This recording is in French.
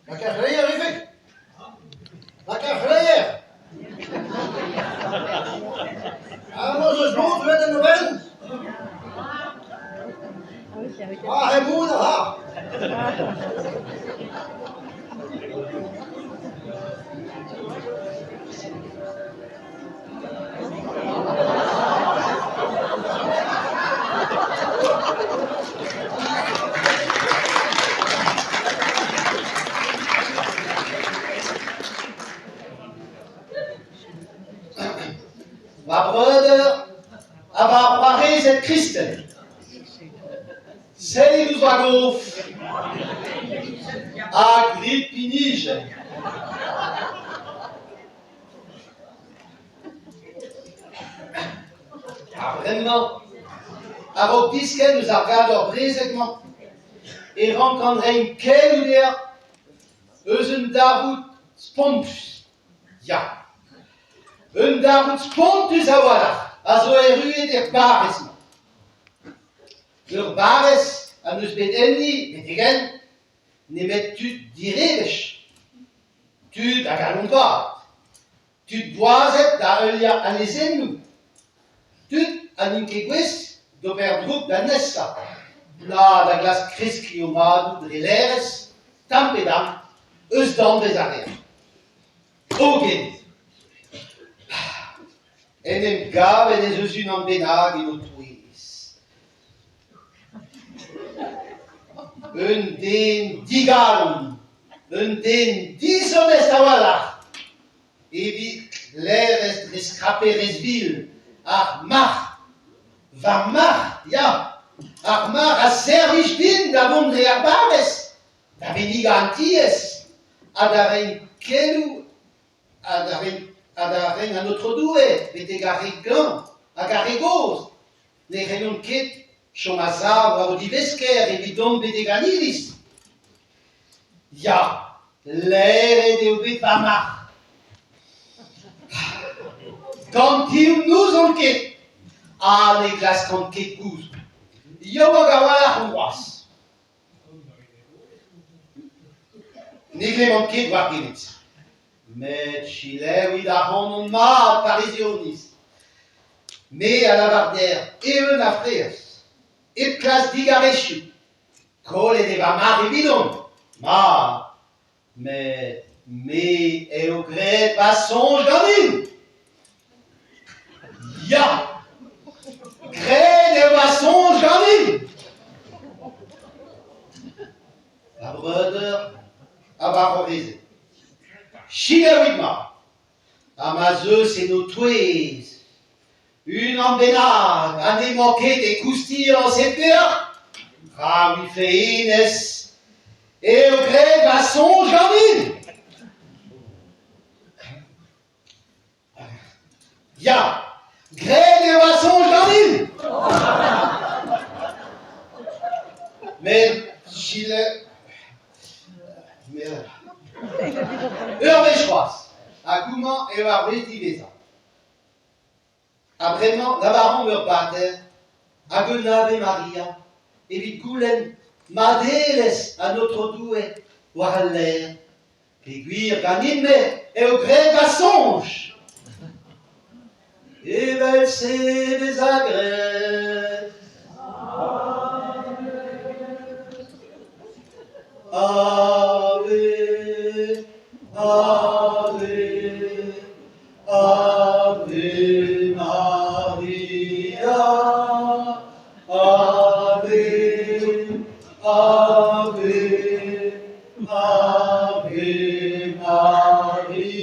La carrière est faite. La carrière. Alors, je montre de nouvelles. Ah, c'est bon, là. Ma brother, aber Paris est Christen. C'est nous agouf. Agrippinige. Vraiment. Alors, puisque nous avons présentement et rencontré quel der un David Spontus. Ja. Un David Spontus awala. Also rue der Bares. Der Bares, an us bedenni, betigen, ne met tu direbesh. Tu da galonvat. Tu boiset da elia anesenu. Tu an inkegwis do per drup da nessa. La da glas criscriomado de leres, tampedam, eus dan des arreres. Ogen. En em gav en eus un an benag in o touis. Un den digalon, un den dishonest awalach. Evit leres rescraperes vil, ar mach, va mach, ja. Ar mach a servich din da vont de herbares, da veniga anties, ad aren kelu, ad aren a notre doue, vete garegan, a garegoz, ne renon ket chom a zav a divesker evidon vete ganilis. Ja, l'air de bet va mach. Quand il nous enquête, ah, les glaces quand ket gouz. Yomagawa Honwas. Niglemon ket war genitz. Met chilewi da honon ma parisionis. Me à la varder, et un afreas. Et classe digareshu. Cole de va mar evidon. Ma. Me et au gré va songe gamin. Ya. Gré de va songe gamin. La brother a varorisé. Chigawidma. Amazeux c'est nos tweez. Une embénade, un émoqué des coustilles en ses peurs. Ravi feines. Et au gré va songe gamin. Ya. Gré de va songe gamin. Mais Chile. Urbeschwas, a comment et a rétiveza. Après-moi, la baron me batte, a Ave Maria, et vit goulen, madeles à notre doué, voir à l'air, aiguire ganime, et au gré va songe. Et belle c'est des agrès. Ave, Ave, Ave Maria, Ave, Ave, Ave Maria.